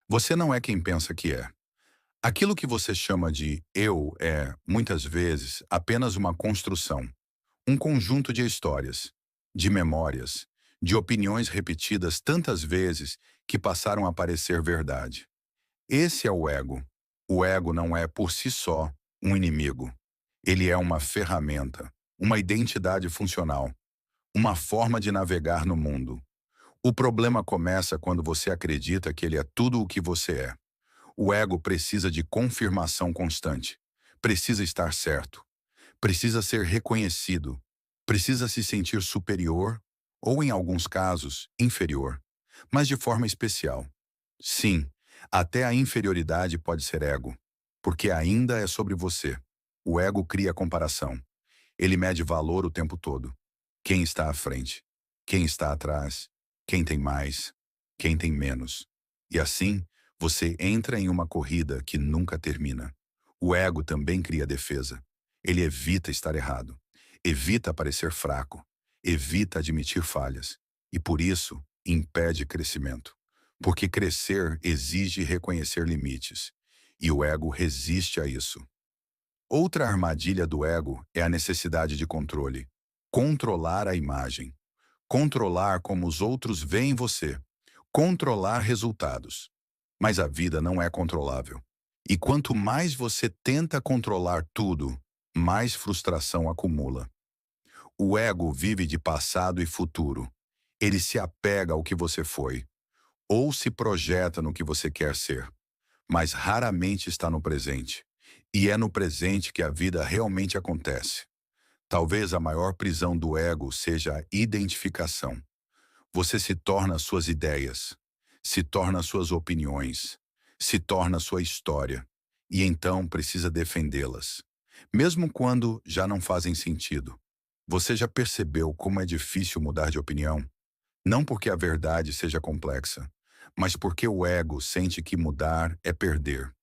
Você não é quem pensa que é. Aquilo que você chama de eu é, muitas vezes, apenas uma construção, um conjunto de histórias, de memórias, de opiniões repetidas tantas vezes que passaram a parecer verdade. Esse é o ego. O ego não é, por si só, um inimigo. Ele é uma ferramenta, uma identidade funcional, uma forma de navegar no mundo. O problema começa quando você acredita que ele é tudo o que você é. O ego precisa de confirmação constante. Precisa estar certo. Precisa ser reconhecido. Precisa se sentir superior ou, em alguns casos, inferior. Mas de forma especial. Sim, até a inferioridade pode ser ego, porque ainda é sobre você. O ego cria comparação. Ele mede valor o tempo todo. Quem está à frente? Quem está atrás? Quem tem mais? Quem tem menos? E assim, você entra em uma corrida que nunca termina. O ego também cria defesa. Ele evita estar errado. Evita parecer fraco. Evita admitir falhas. E por isso, impede crescimento. Porque crescer exige reconhecer limites. E o ego resiste a isso. Outra armadilha do ego é a necessidade de controle. Controlar a imagem. Controlar como os outros veem você. Controlar resultados. Mas a vida não é controlável. E quanto mais você tenta controlar tudo, mais frustração acumula. O ego vive de passado e futuro. Ele se apega ao que você foi, ou se projeta no que você quer ser, mas raramente está no presente. E é no presente que a vida realmente acontece. Talvez a maior prisão do ego seja a identificação. Você se torna suas ideias, se torna suas opiniões, se torna sua história, e então precisa defendê-las, mesmo quando já não fazem sentido. Você já percebeu como é difícil mudar de opinião? Não porque a verdade seja complexa, mas porque o ego sente que mudar é perder.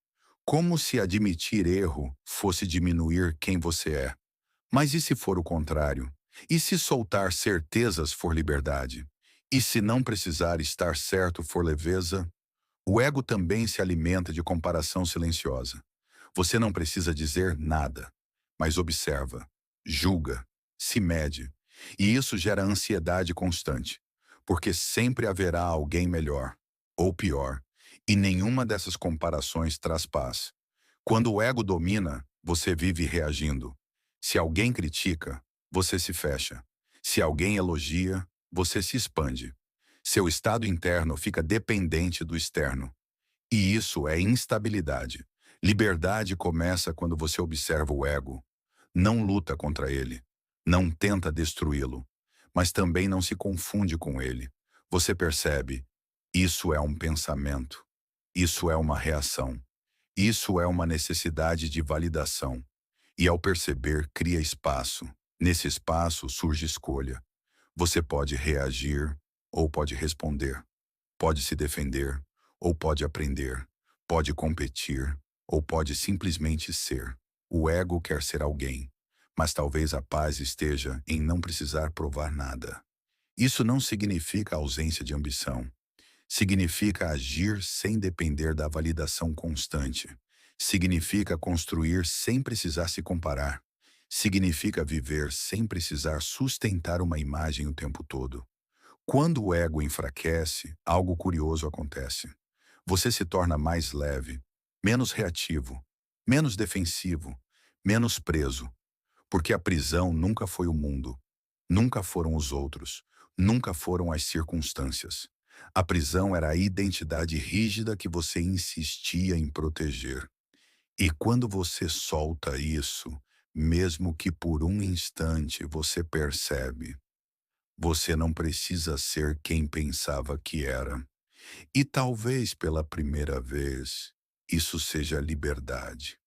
Como se admitir erro fosse diminuir quem você é. Mas e se for o contrário? E se soltar certezas for liberdade? E se não precisar estar certo for leveza? O ego também se alimenta de comparação silenciosa. Você não precisa dizer nada, mas observa, julga, se mede. E isso gera ansiedade constante, porque sempre haverá alguém melhor ou pior, e nenhuma dessas comparações traz paz. Quando o ego domina, você vive reagindo. Se alguém critica, você se fecha. Se alguém elogia, você se expande. Seu estado interno fica dependente do externo. E isso é instabilidade. Liberdade começa quando você observa o ego. Não luta contra ele. Não tenta destruí-lo. Mas também não se confunde com ele. Você percebe, isso é um pensamento. Isso é uma reação. Isso é uma necessidade de validação. E ao perceber, cria espaço. Nesse espaço surge escolha. Você pode reagir ou pode responder. Pode se defender ou pode aprender. Pode competir ou pode simplesmente ser. O ego quer ser alguém, mas talvez a paz esteja em não precisar provar nada. Isso não significa ausência de ambição. Significa agir sem depender da validação constante. Significa construir sem precisar se comparar. Significa viver sem precisar sustentar uma imagem o tempo todo. Quando o ego enfraquece, algo curioso acontece. Você se torna mais leve, menos reativo, menos defensivo, menos preso, porque a prisão nunca foi o mundo, nunca foram os outros, nunca foram as circunstâncias. A prisão era a identidade rígida que você insistia em proteger. E quando você solta isso, mesmo que por um instante, você percebe, você não precisa ser quem pensava que era. E talvez pela primeira vez, isso seja liberdade.